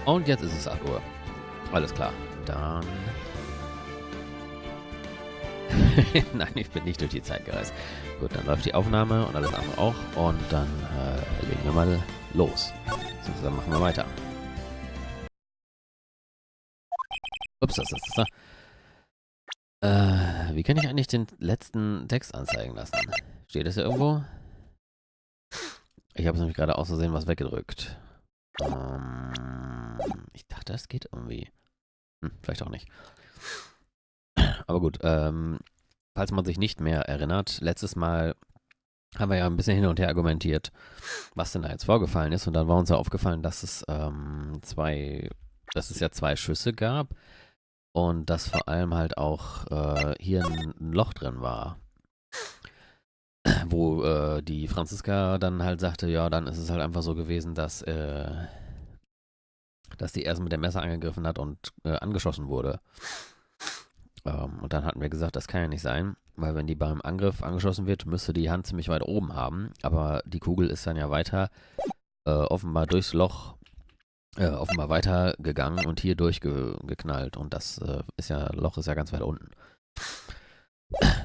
Und jetzt ist es 8 Uhr. Alles klar. Dann... Nein, ich bin nicht durch die Zeit gereist. Gut, dann läuft die Aufnahme und alles andere auch. Und dann legen wir mal los. So, dann machen wir weiter. Ups, das. Wie kann ich eigentlich den letzten Text anzeigen lassen? Steht das hier irgendwo? Ich habe es nämlich gerade aus Versehen was weggedrückt. Ich dachte, das geht irgendwie. Vielleicht auch nicht. Aber gut, falls man sich nicht mehr erinnert, letztes Mal haben wir ja ein bisschen hin und her argumentiert, was denn da jetzt vorgefallen ist. Und dann war uns ja aufgefallen, dass es ja zwei Schüsse gab und dass vor allem halt auch hier ein Loch drin war, wo die Franziska dann halt sagte, ja, dann ist es halt einfach so gewesen, dass die erst mit dem Messer angegriffen hat und angeschossen wurde. Und dann hatten wir gesagt, das kann ja nicht sein, weil wenn die beim Angriff angeschossen wird, müsste die Hand ziemlich weit oben haben. Aber die Kugel ist dann ja weiter offenbar durchs Loch offenbar weitergegangen und hier durchgeknallt. Und das Loch ist ja ganz weit unten.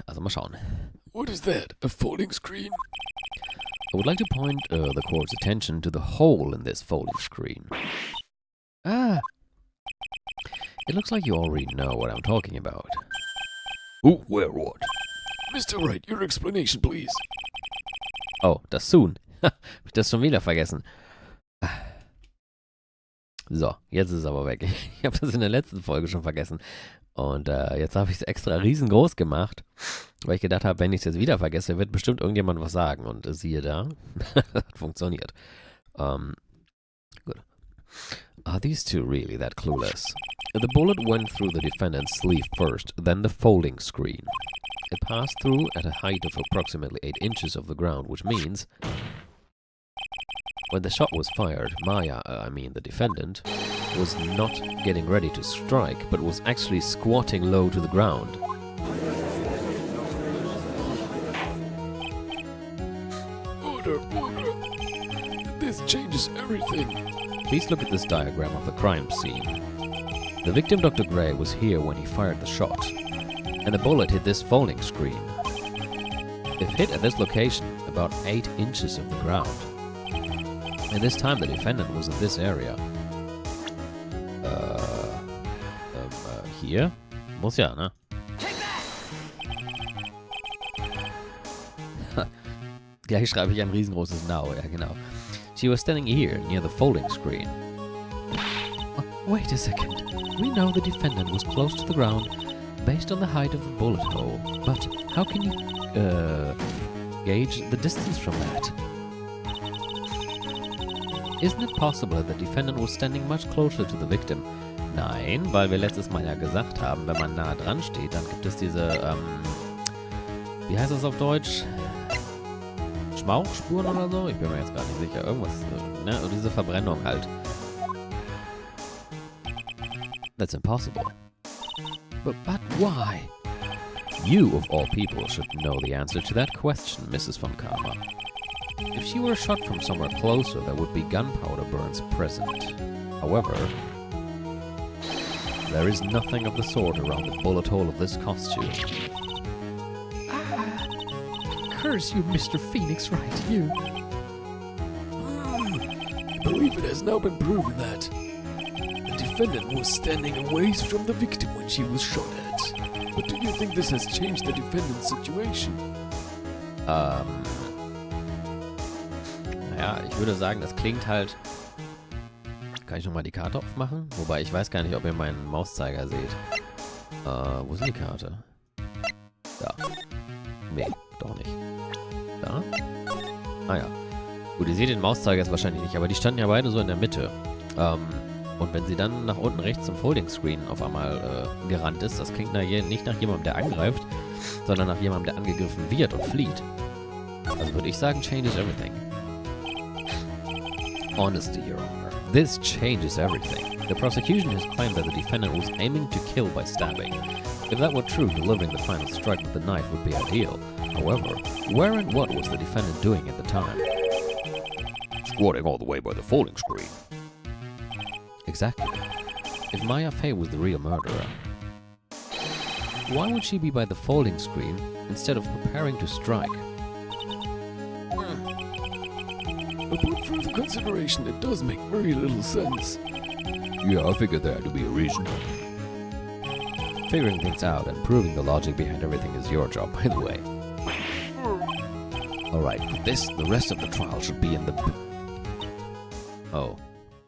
Also mal schauen. What is that? A folding screen? I would like to point the court's attention to the hole in this folding screen. Ah! It looks like you already know what I'm talking about. Oh, where what? Mr. Wright, your explanation, please. Oh, das soon. Hab ich das schon wieder vergessen. So, jetzt ist es aber weg. Ich habe das in der letzten Folge schon vergessen. Und jetzt habe ich es extra riesengroß gemacht, weil ich gedacht habe, wenn ich es jetzt wieder vergesse, wird bestimmt irgendjemand was sagen. Und siehe da, das hat funktioniert. Gut. Are these two really that clueless? The bullet went through the defendant's sleeve first, then the folding screen. It passed through at a height of approximately 8 inches of the ground, which means... When the shot was fired, Maya, the defendant, was not getting ready to strike, but was actually squatting low to the ground. Order. This changes everything. Please look at this diagram of the crime scene. The victim, Dr. Gray, was here when he fired the shot, and the bullet hit this folding screen. If hit at this location, about 8 inches of the ground. And this time the defendant was in this area. Hier? Muss ja, ne? Gleich schreibe ich ein riesengroßes Now, ja genau. She was standing here, near the folding screen. Oh, wait a second. We know the defendant was close to the ground, based on the height of the bullet hole. But how can you, gauge the distance from that? Isn't it possible that the defendant was standing much closer to the victim? Nein, weil wir letztes Mal ja gesagt haben, wenn man nah dran steht, dann gibt es diese, wie heißt das auf Deutsch? Schmauchspuren oder so? Ich bin mir jetzt gar nicht sicher. Irgendwas, ne? Und diese Verbrennung halt. That's impossible. But why? You, of all people, should know the answer to that question, Mrs. von Karma. If she were shot from somewhere closer, there would be gunpowder burns present. However, there is nothing of the sort around the bullet hole of this costume. Curse you, Mr. Phoenix Wright, you. I believe it has now been proven that the defendant was standing a ways from the victim when she was shot at. But do you think this has changed the defendant's situation? Naja, ich würde sagen, das klingt halt... Kann ich nochmal die Karte aufmachen? Wobei, ich weiß gar nicht, ob ihr meinen Mauszeiger seht. Wo ist die Karte? Da. Nee, doch nicht. Da? Ah ja. Gut, ihr seht den Mauszeiger jetzt wahrscheinlich nicht, aber die standen ja beide so in der Mitte. Und wenn sie dann nach unten rechts zum Folding Screen auf einmal gerannt ist, das klingt nicht nach jemandem, der angreift, sondern nach jemandem, der angegriffen wird und flieht. Also würde ich sagen, changes everything. Honestly, Your Honor, this changes everything. The prosecution has claimed that the defendant was aiming to kill by stabbing. If that were true, delivering the final strike with the knife would be ideal. However, where and what was the defendant doing at the time? Squatting all the way by the folding screen. Exactly. If Maya Fey was the real murderer, why would she be by the folding screen instead of preparing to strike? Upon further consideration, it does make very little sense. Yeah, I figured there had to be a reason. Figuring things out and proving the logic behind everything is your job, by the way. Alright, with this, the rest of the trial should be in the... Oh.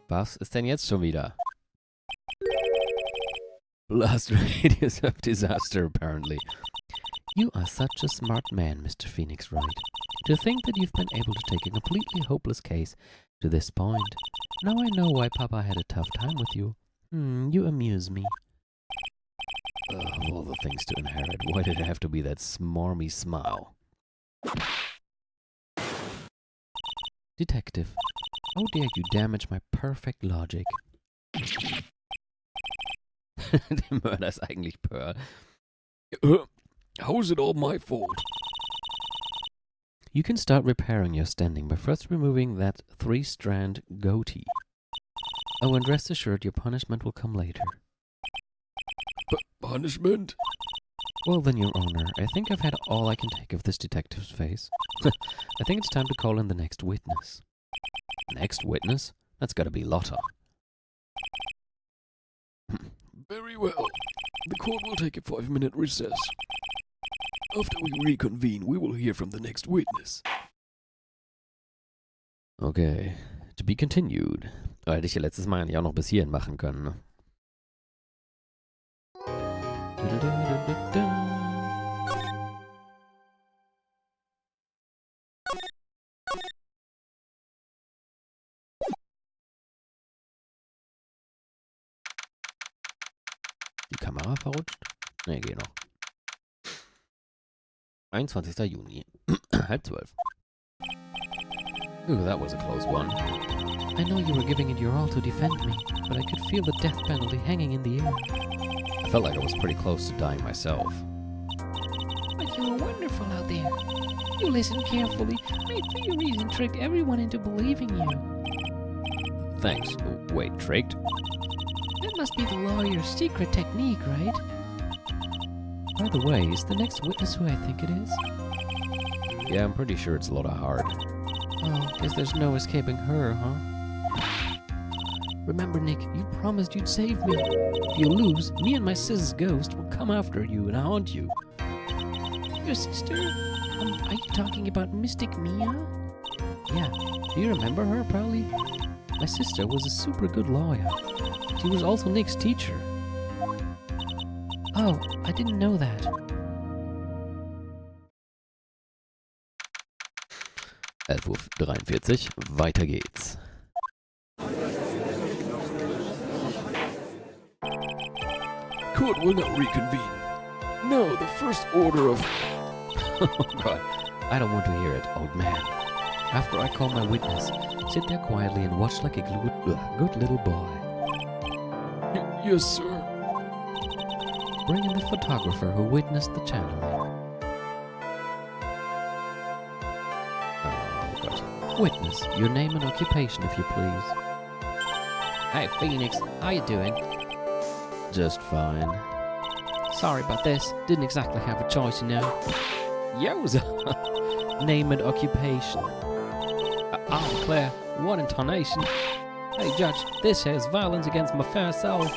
Was ist denn jetzt schon wieder? Blast radius of disaster, apparently. You are such a smart man, Mr. Phoenix Wright. To think that you've been able to take a completely hopeless case to this point. Now I know why Papa had a tough time with you. You amuse me. Of all the things to inherit, why did it have to be that smarmy smile? Detective, how dare you damage my perfect logic? Der Mörder ist eigentlich Pearl. How is it all my fault? You can start repairing your standing by first removing that 3-strand goatee. Oh, and rest assured your punishment will come later. Punishment? Well then, Your Honor, I think I've had all I can take of this detective's face. I think it's time to call in the next witness. Next witness? That's gotta be Lotta. Very well. The court will take a 5-minute recess. After we reconvene, we will hear from the next witness. Okay, to be continued. Oh, hätte ich ja letztes Mal eigentlich auch noch bis hierhin machen können, ne? Die Kamera verrutscht? Ne, geht noch. 21. Juni. 11:30. Ooh, that was a close one. I know you were giving it your all to defend me, but I could feel the death penalty hanging in the air. I felt like I was pretty close to dying myself. But you were wonderful out there. You listened carefully, made for your reason, tricked everyone into believing you. Thanks. Wait, tricked? That must be the lawyer's secret technique, right? By the way, is the next witness who I think it is? Yeah, I'm pretty sure it's Lotta Hard. Oh, guess there's no escaping her, huh? Remember, Nick, you promised you'd save me. If you lose, me and my sister's ghost will come after you and haunt you. Your sister? Are you talking about Mystic Mia? Yeah, do you remember her, probably? My sister was a super good lawyer. She was also Nick's teacher. Oh, I didn't know that. 11:43 Uhr, weiter geht's. Court will now reconvene. No, the first order of... Oh God, I don't want to hear it, old man. After I call my witness, sit there quietly and watch like a good little boy. Yes, sir. Bring in the photographer who witnessed the channeling. Oh God. Witness, your name and occupation, if you please. Hey, Phoenix, how you doing? Just fine. Sorry about this. Didn't exactly have a choice, you know. Yoza! Name and occupation. I declare, what intonation. Hey, Judge, this here's violence against my fair self.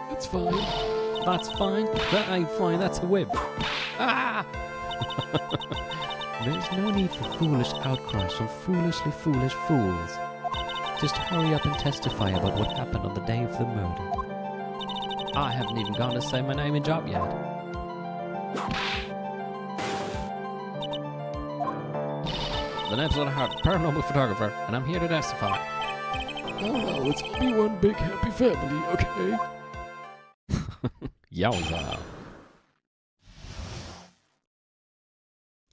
That's fine. That's fine. That ain't fine. That's a whip. Ah! There's no need for foolish outcries from foolishly foolish fools. Just hurry up and testify about what happened on the day of the murder. I haven't even gone to say my name and job yet. The name's Lotta Hart, paranormal photographer, and I'm here to testify. No, let's all be one big happy family, okay? Yowza.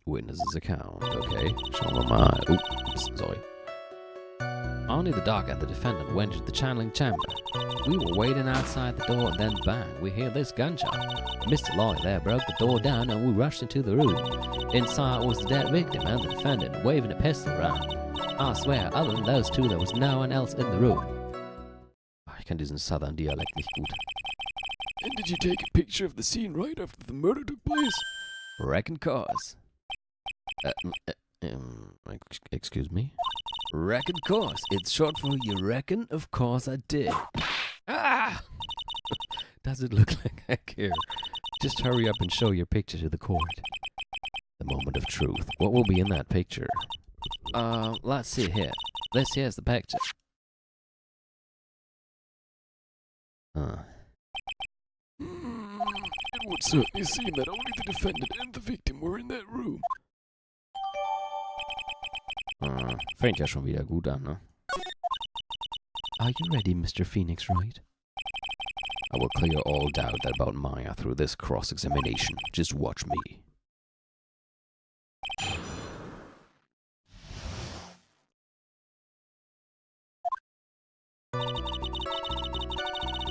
Witness's account, okay. Schauen wir mal. Oops, sorry. Only the doc and the defendant went to the channeling chamber. We were waiting outside the door and then bang, we hear this gunshot. Mr. Lawyer there broke the door down and we rushed into the room. Inside was the dead victim and the defendant waving a pistol around. I swear, other than those two, there was no one else in the room. Oh, ich kenne diesen Southern Dialekt nicht gut. And did you take a picture of the scene right after the murder took place? Reckon course. Excuse me? Reckon course. It's short for you reckon? Of course I did. Ah! Does it look like I care? Just hurry up and show your picture to the court. The moment of truth. What will be in that picture? Let's see here. This here's the picture. It would certainly seem that only the defendant and the victim were in that room. Fängt ja schon wieder gut an, ne? Are you ready, Mr. Phoenix Wright? I will clear all doubt about Maya through this cross-examination. Just watch me.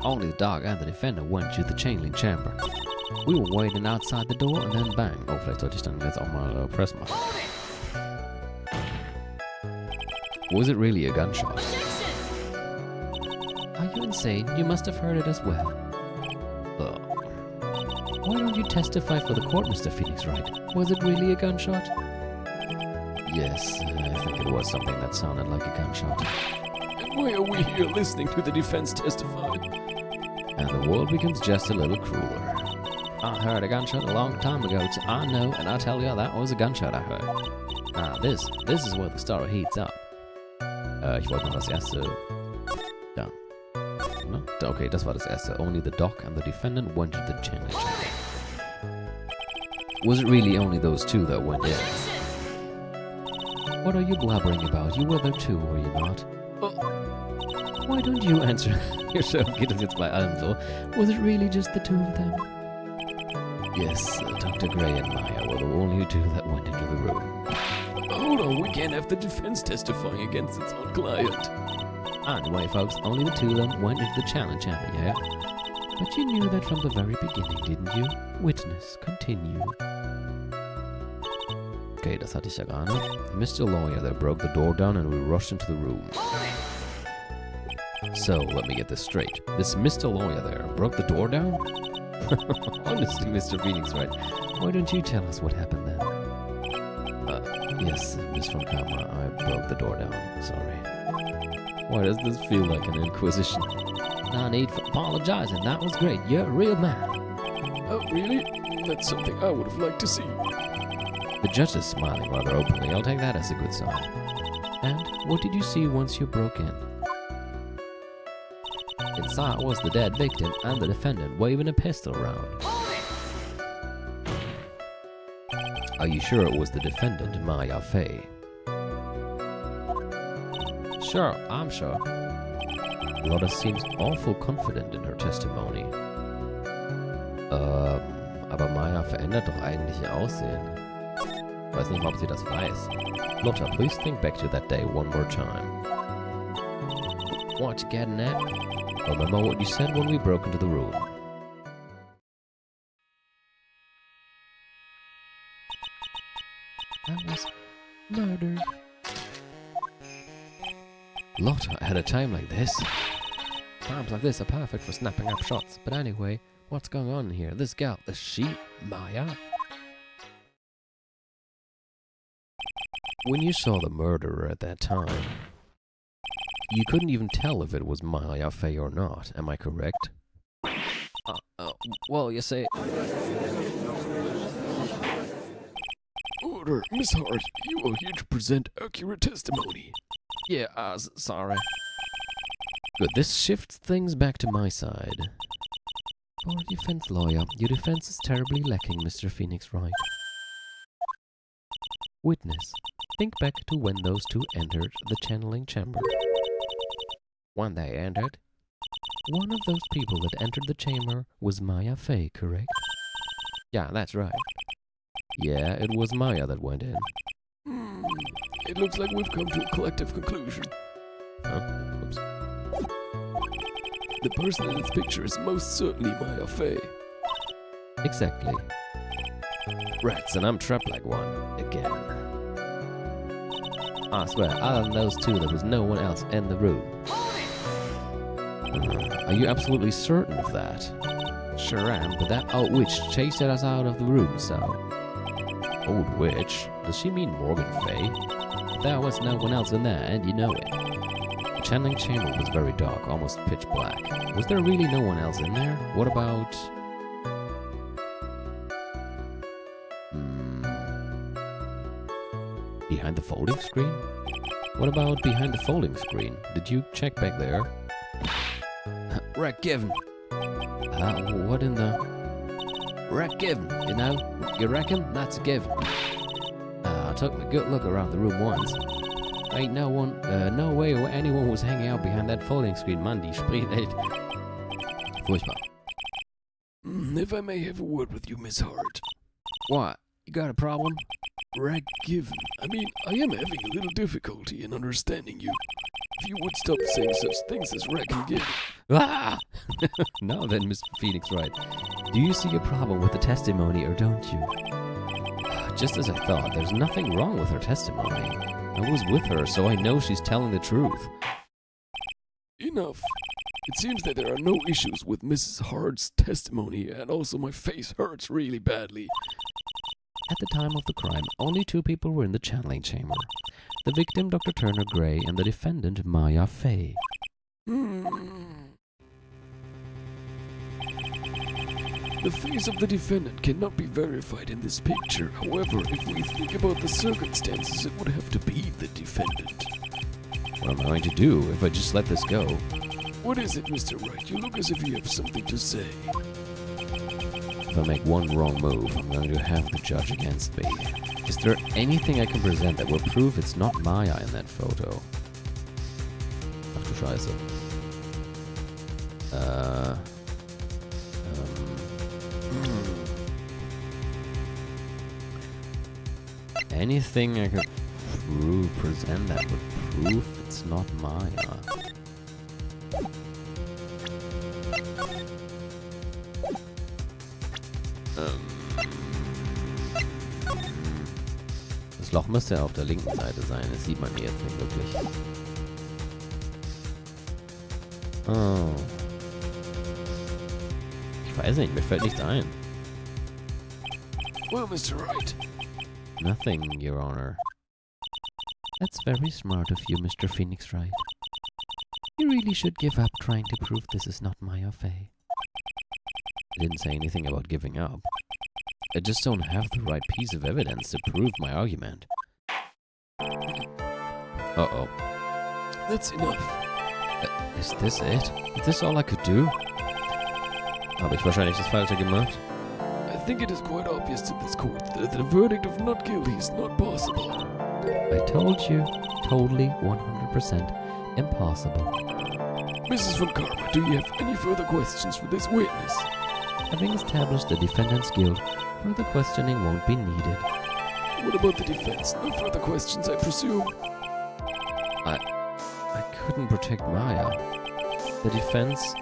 Only the dog and the defendant went to the chain link chamber. We were waiting outside the door and then bang. Oh, vielleicht sollte ich dann jetzt auch mal Press machen. Was it really a gunshot? Are you insane? You must have heard it as well. Why don't you testify for the court, Mr. Phoenix Wright? Was it really a gunshot? Yes, I think it was something that sounded like a gunshot. And why are we here listening to the defense testify? And the world becomes just a little crueler. I heard a gunshot a long time ago, I know, and I tell you, that was a gunshot I heard. This is where the story heats up. Ich wollte noch das erste... Ja. No? Okay, das war das erste. Only the doc and the defendant went to the chain link chamber. Was it really only those two that went in? What are you blabbering about? You were there too, were you not? Why don't you answer yourself? Geht das jetzt bei allem so? Was it really just the two of them? Yes, Dr. Gray and Maya were the only two that went into the room. Hold on, we can't have the defense testifying against its own client. Anyway, folks, only the two of them went into the challenge chamber, yeah? But you knew that from the very beginning, didn't you? Witness, continue. Okay, das hatte ich ja gar nicht. Mr. Lawyer there broke the door down and we rushed into the room. So, let me get this straight. This Mr. Lawyer there broke the door down? Honestly, Mr. Phoenix Wright, why don't you tell us what happened then? Yes, Miss von Karma, I broke the door down. Sorry. Why does this feel like an inquisition? No need for apologizing. That was great. You're a real man. Oh, really? That's something I would have liked to see. The judge is smiling rather openly. I'll take that as a good sign. And what did you see once you broke in? Inside was the dead victim and the defendant waving a pistol around. Are you sure it was the defendant, Maya Fey? Sure, I'm sure. Lottas seems awful confident in her testimony. Aber Maya verändert doch eigentlich ihr Aussehen. Weiß nicht mal, ob sie das weiß. Lotta, please think back to that day one more time. What you getting at? Remember what you said when we broke into the room. I was murdered. Lotta, at a time like this? Times like this are perfect for snapping up shots. But anyway, what's going on here? This gal, is she Maya? When you saw the murderer at that time, you couldn't even tell if it was Maya Fey or not, am I correct? Well, you see... Order, Miss Hart, you are here to present accurate testimony. Yeah, sorry. Good, this shifts things back to my side. Poor defense lawyer, your defense is terribly lacking, Mr. Phoenix Wright. Witness, think back to when those two entered the channeling chamber. When they entered? One of those people that entered the chamber was Maya Fey, correct? Yeah, that's right. Yeah, it was Maya that went in. It looks like we've come to a collective conclusion. Oh, oops. The person in this picture is most certainly Maya Fey. Exactly. Rats, and I'm trapped like one, again. I swear, other than those two, there was no one else in the room. Are you absolutely certain of that? Sure am, but that old witch chased us out of the room, so... Old witch? Does she mean Morgan Fay? There was no one else in there, and you know it. The channeling chamber was very dark, almost pitch black. Was there really no one else in there? What about... Behind the folding screen? What about behind the folding screen? Did you check back there? Wreck given. What in the... Wreck given, you know? You reckon? That's a given. I took a good look around the room once. Ain't no way anyone was hanging out behind that folding screen. Mann, die spricht echt. Furchtbar. If I may have a word with you, Miss Hart. What? You got a problem? Rag given. I mean, I am having a little difficulty in understanding you. If you would stop saying such things as rag and given. Ah! Now then, Miss Phoenix Wright. Do you see a problem with the testimony or don't you? Just as I thought, there's nothing wrong with her testimony. I was with her, so I know she's telling the truth. Enough. It seems that there are no issues with Mrs. Hart's testimony, and also my face hurts really badly. At the time of the crime, only 2 people were in the channeling chamber. The victim, Dr. Turner Gray, and the defendant, Maya Fay. The face of the defendant cannot be verified in this picture. However, if we think about the circumstances, it would have to be the defendant. What am I going to do if I just let this go? What is it, Mr. Wright? You look as if you have something to say. If I make one wrong move, I'm going to have the judge against me. Is there anything I can present that will prove it's not Maya in that photo? Ach du Scheiße. Anything I could present that would prove it's not Maya. Das Loch müsste ja auf der linken Seite sein. Das sieht man mir jetzt nicht wirklich. Oh. Ich weiß nicht, mir fällt nichts ein. Well, Mr. Wright. Nothing, Your Honor. That's very smart of you, Mr. Phoenix Wright. You really should give up trying to prove this is not Maya Fay. I didn't say anything about giving up. I just don't have the right piece of evidence to prove my argument. Uh-oh. That's enough. Is this it? Is this all I could do? Habe ich wahrscheinlich das Falsche gemacht? I think it is quite obvious to this court that the verdict of not guilty is not possible. I told you, totally 100% impossible. Mrs. von Karma, do you have any further questions for this witness? Having established the defendant's guilt, further questioning won't be needed. What about the defense? No further questions, I presume? I couldn't protect Maya. The defense...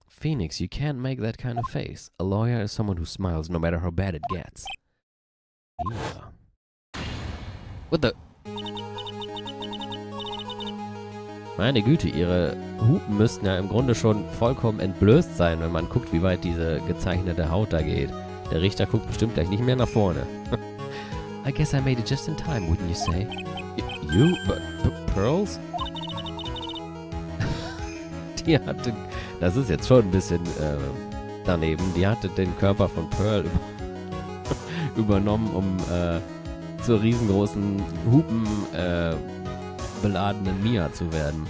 Phoenix, you can't make that kind of face. A lawyer is someone who smiles no matter how bad it gets. Yeah. What the... Meine Güte, ihre Hupen müssten ja im Grunde schon vollkommen entblößt sein, wenn man guckt, wie weit diese gezeichnete Haut da geht. Der Richter guckt bestimmt gleich nicht mehr nach vorne. I guess I made it just in time, wouldn't you say? You? Pearls? Die hatte... Das ist jetzt schon ein bisschen daneben. Die hatte den Körper von Pearl übernommen, um zur riesengroßen Hupen beladenen Mia zu werden.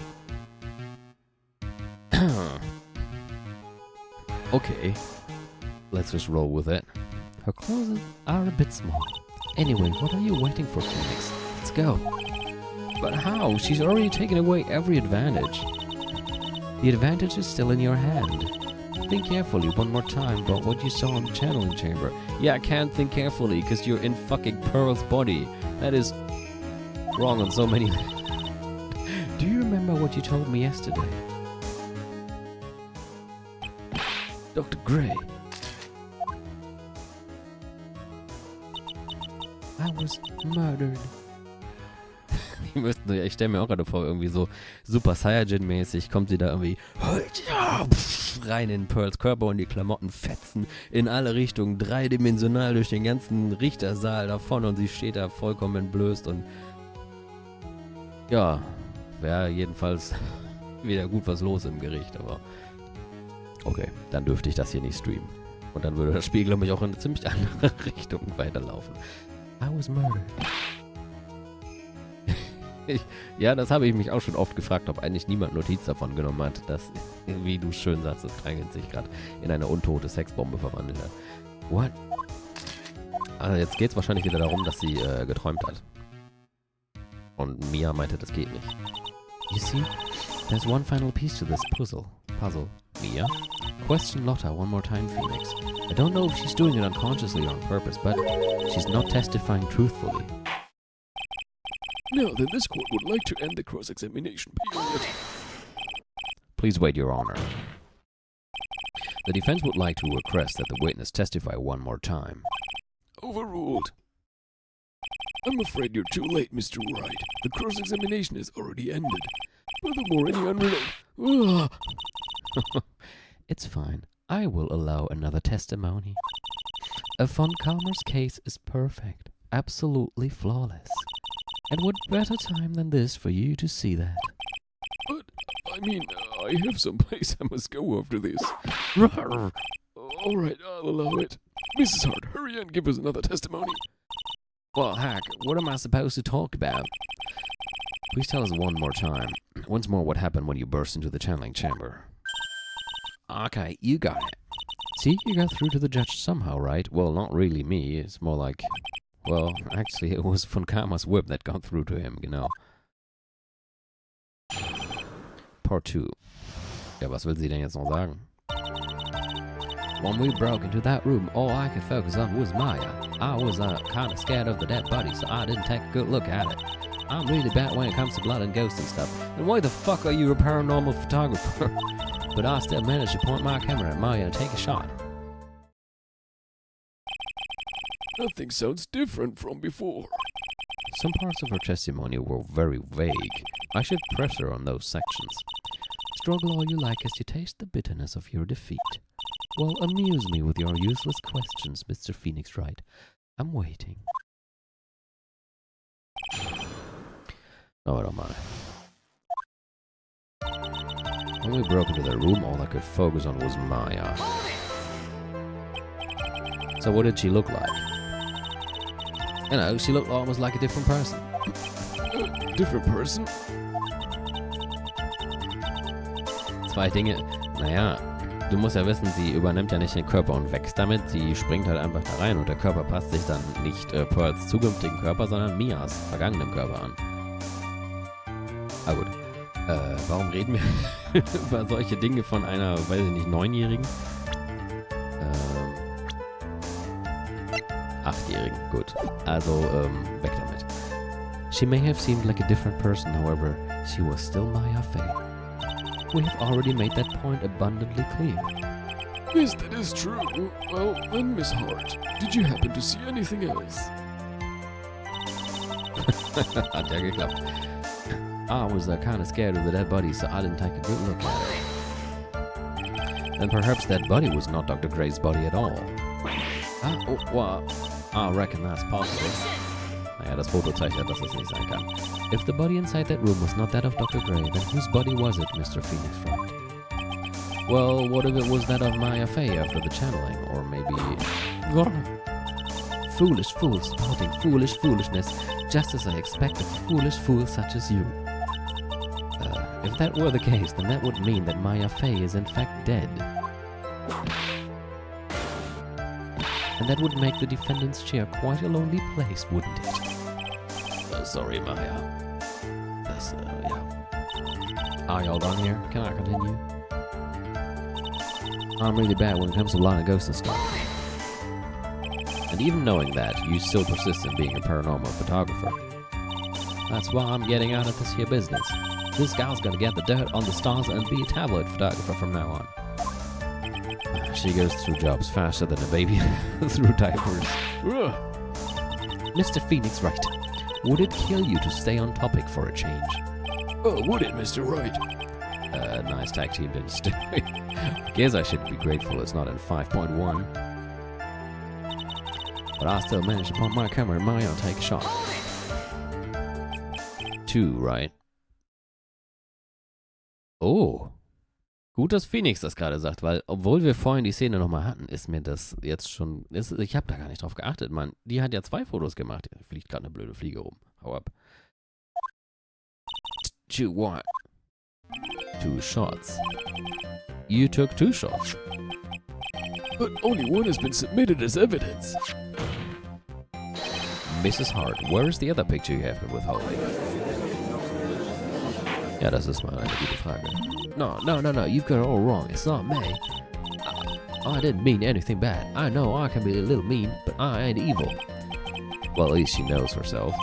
Okay. Let's just roll with it. Her clothes are a bit small. Anyway, what are you waiting for, Phoenix? Let's go. But how? She's already taken away every advantage. The advantage is still in your hand. Think carefully one more time about what you saw in the channeling chamber. Yeah, I can't think carefully because you're in fucking Pearl's body. That is wrong on so many... Do you remember what you told me yesterday? Dr. Gray. I was murdered. Ich stelle mir auch gerade vor, irgendwie so Super Saiyajin-mäßig kommt sie da irgendwie rein in Pearls Körper und die Klamotten fetzen in alle Richtungen, dreidimensional durch den ganzen Richtersaal davon und sie steht da vollkommen entblößt und ja, wäre jedenfalls wieder gut was los im Gericht, aber okay, dann dürfte ich das hier nicht streamen. Und dann würde das Spiel, glaube ich, auch in eine ziemlich andere Richtung weiterlaufen. I was murdered. Ja, das habe ich mich auch schon oft gefragt, ob eigentlich niemand Notiz davon genommen hat, dass, wie du schön sagst, das Triangle sich gerade in eine untote Sexbombe verwandelt hat. What? Also jetzt geht es wahrscheinlich wieder darum, dass sie geträumt hat. Und Mia meinte, das geht nicht. You see, there's one final piece to this puzzle. Mia? Question Lotta one more time, Phoenix. I don't know if she's doing it unconsciously or on purpose, but she's not testifying truthfully. Now then, this court would like to end the cross-examination period. Please wait, Your Honor. The defense would like to request that the witness testify one more time. Overruled. I'm afraid you're too late, Mr. Wright. The cross-examination is already ended. Furthermore, any unrelated... It's fine. I will allow another testimony. A von Kalmer's case is perfect. Absolutely flawless. And what better time than this for you to see that? But, I mean, I have some place I must go after this. All right, I'll allow it. Mrs. Hart, hurry and give us another testimony. Well, heck, what am I supposed to talk about? Please tell us one more time. Once more what happened when you burst into the channeling chamber. Okay, you got it. See, you got through to the judge somehow, right? Well, not really me. It's more like... Well, actually, it was von Karma's whip that got through to him, you know. Part 2. Ja, was will sie denn jetzt noch sagen? When we broke into that room, all I could focus on was Maya. I was kind of scared of the dead body, so I didn't take a good look at it. I'm really bad when it comes to blood and ghosts and stuff. And why the fuck are you a paranormal photographer? But I still managed to point my camera at Maya and take a shot. Nothing sounds different from before. Some parts of her testimony were very vague. I should press her on those sections. Struggle all you like as you taste the bitterness of your defeat. Well, amuse me with your useless questions, Mr. Phoenix Wright. I'm waiting. Oh, I don't mind. When we broke into the room, all I could focus on was Maya. So what did she look like? You know, she looked almost like a different person. Different person? Zwei Dinge. Naja, du musst ja wissen, sie übernimmt ja nicht den Körper und wächst damit. Sie springt halt einfach da rein und der Körper passt sich dann nicht Pearls zukünftigen Körper, sondern Mias vergangenem Körper an. Ah gut. Warum reden wir über solche Dinge von einer, weiß ich nicht, 9-Jährigen? 8-Jährigen, gut. Also, weg damit. She may have seemed like a different person, however, she was still Maya Fey. We have already made that point abundantly clear. Yes, that is true. Well, then, Miss Hart, did you happen to see anything else? Hat ja geklappt. I was kind of scared of the dead body, so I didn't take a good look at it. Then perhaps that body was not Dr. Gray's body at all. I reckon that's possible. Naja, das Foto zeigt ja, dass es nicht sein kann. If the body inside that room was not that of Dr. Gray, then whose body was it, Mr. Phoenix Wright? Well, what if it was that of Maya Fey after the channeling? Or maybe... Foolish fools spouting foolish foolishness, just as I expect of foolish fools such as you. If that were the case, then that would mean that Maya Fey is in fact dead. And that would make the defendant's chair quite a lonely place, wouldn't it? Sorry, Maya. That's, yeah. Are y'all done here? Can I continue? I'm really bad when it comes to blind and ghosts and stuff. And even knowing that, you still persist in being a paranormal photographer. That's why I'm getting out of this here business. This gal's gonna get the dirt on the stars and be a tabloid photographer from now on. She goes through jobs faster than a baby through diapers. Mr. Phoenix Wright, would it kill you to stay on topic for a change? Oh, would it, Mr. Wright? Nice tag team didn't stick. Guess I should be grateful it's not in 5.1. But I still managed to pump my camera in my own take a shot. 2, right? Oh. Gut, dass Phoenix das gerade sagt, weil, obwohl wir vorhin die Szene nochmal hatten, ist mir das jetzt schon... ich habe da gar nicht drauf geachtet, Mann. Die hat ja 2 Fotos gemacht. Hier fliegt gerade eine blöde Fliege rum. Hau ab. 2 what? 2 shots. You took 2 shots. But only one has been submitted as evidence. Mrs. Hart, where is the other picture you have been withholding? Ja, das ist mal eine gute Frage. No, you've got it all wrong. It's not me. I didn't mean anything bad. I know I can be a little mean, but I ain't evil. Well, at least she knows herself.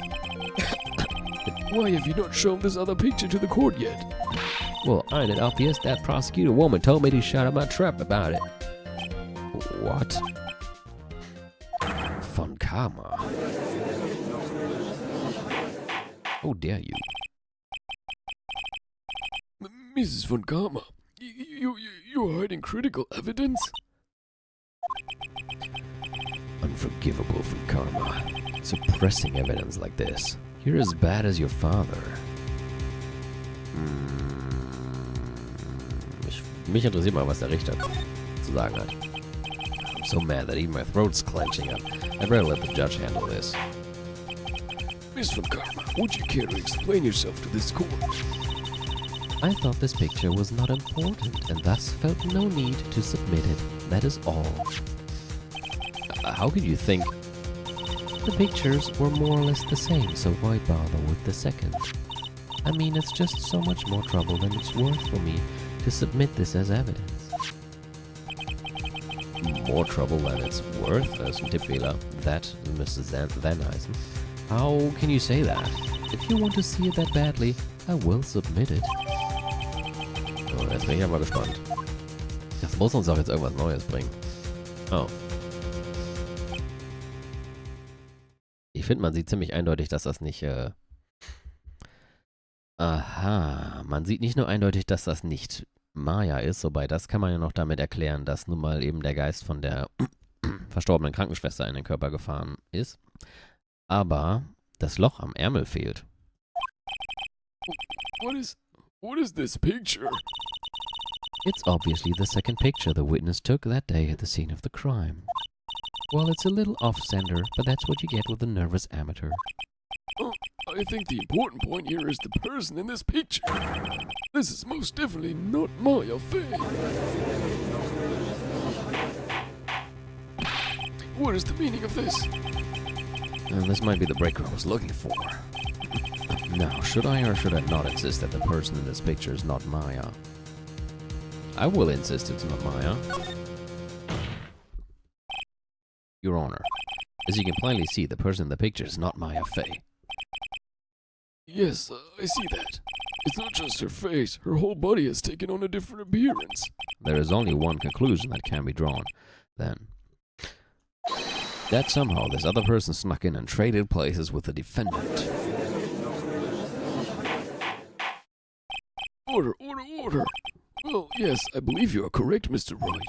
Why have you not shown this other picture to the court yet? Well, ain't it obvious? That prosecutor woman told me to shut up my trap about it. What? Von Karma. How dare you? Mrs. Von Karma, you're hiding critical evidence? Unforgivable Von Karma. Suppressing evidence like this. You're as bad as your father. Mich interessiert mal, was der Richter zu sagen hat. I'm so mad that even my throat's clenching up. I'd rather let the judge handle this. Miss Von Karma, would you care to explain yourself to this court? I thought this picture was not important and thus felt no need to submit it. That is all. How could you think? The pictures were more or less the same, so why bother with the second? I mean, it's just so much more trouble than it's worth for me to submit this as evidence. More trouble than it's worth? Das ist ein Tippfehler. That Mr. Van heißen. How can you say that? If you want to see it that badly, I will submit it. So, jetzt bin ich aber gespannt. Das muss uns doch jetzt irgendwas Neues bringen. Oh. Ich finde, man sieht ziemlich eindeutig, dass das nicht... Aha. Man sieht nicht nur eindeutig, dass das nicht Maya ist, wobei das kann man ja noch damit erklären, dass nun mal eben der Geist von der verstorbenen Krankenschwester in den Körper gefahren ist. Aber das Loch am Ärmel fehlt. What is this picture? It's obviously the second picture the witness took that day at the scene of the crime. Well, it's a little off-center, but that's what you get with a nervous amateur. Oh, I think the important point here is the person in this picture. This is most definitely not Maya Fey. What is the meaning of this? This might be the breaker I was looking for. Now, should I or should I not insist that the person in this picture is not Maya? I will insist it's not Maya. Your Honor, as you can plainly see, the person in the picture is not Maya Fey. Yes, I see that. It's not just her face, her whole body has taken on a different appearance. There is only one conclusion that can be drawn, then. That somehow this other person snuck in and traded places with the defendant. Order! Well, yes, I believe you are correct, Mr. Wright.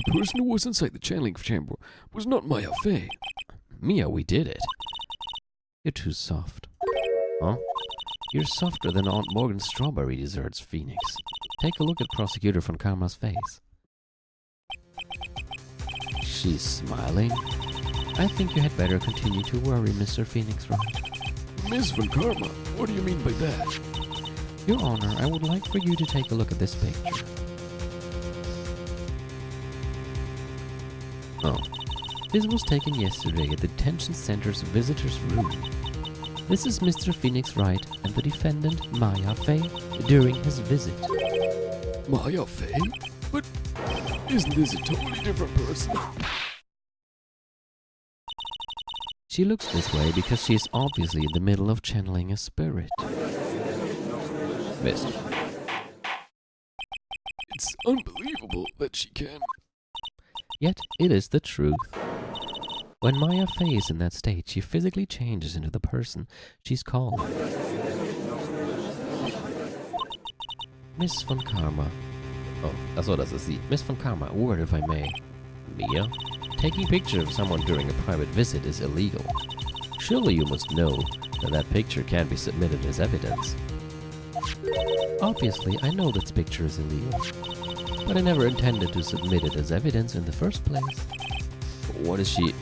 The person who was inside the channeling chamber was not Maya Fey. Mia, we did it. You're too soft. Huh? You're softer than Aunt Morgan's strawberry desserts, Phoenix. Take a look at Prosecutor Von Karma's face. She's smiling. I think you had better continue to worry, Mr. Phoenix Wright. Miss Von Karma, what do you mean by that? Your Honor, I would like for you to take a look at this picture. Oh. This was taken yesterday at the detention center's visitor's room. This is Mr. Phoenix Wright and the defendant, Maya Fey, during his visit. Maya Fey? But isn't this a totally different person? She looks this way because she is obviously in the middle of channeling a spirit. Missed. It's unbelievable that she can. Yet it is the truth. When Maya Fey is in that state, she physically changes into the person she's called. Miss von Karma. Oh, achso, das ist sie. Miss von Karma, a word if I may. Mia? Taking pictures of someone during a private visit is illegal. Surely you must know that that picture can't be submitted as evidence. Obviously, I know this picture is illegal, but I never intended to submit it as evidence in the first place. What is she...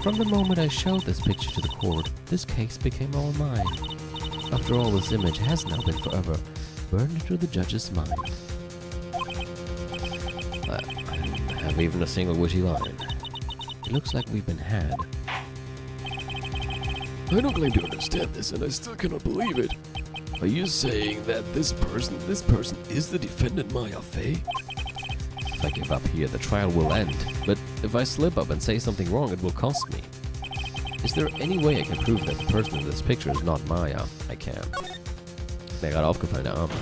From the moment I showed this picture to the court, this case became all mine. After all, this image has now been forever burned into the judge's mind. I don't have even a single witty line. It looks like we've been had. I don't claim to understand this, and I still cannot believe it. Are you saying that this person is the defendant Maya Fey? If I give up here, the trial will end. But if I slip up and say something wrong, it will cost me. Is there any way I can prove that the person in this picture is not Maya? I can't. Mir gerade aufgefallen, der Arme.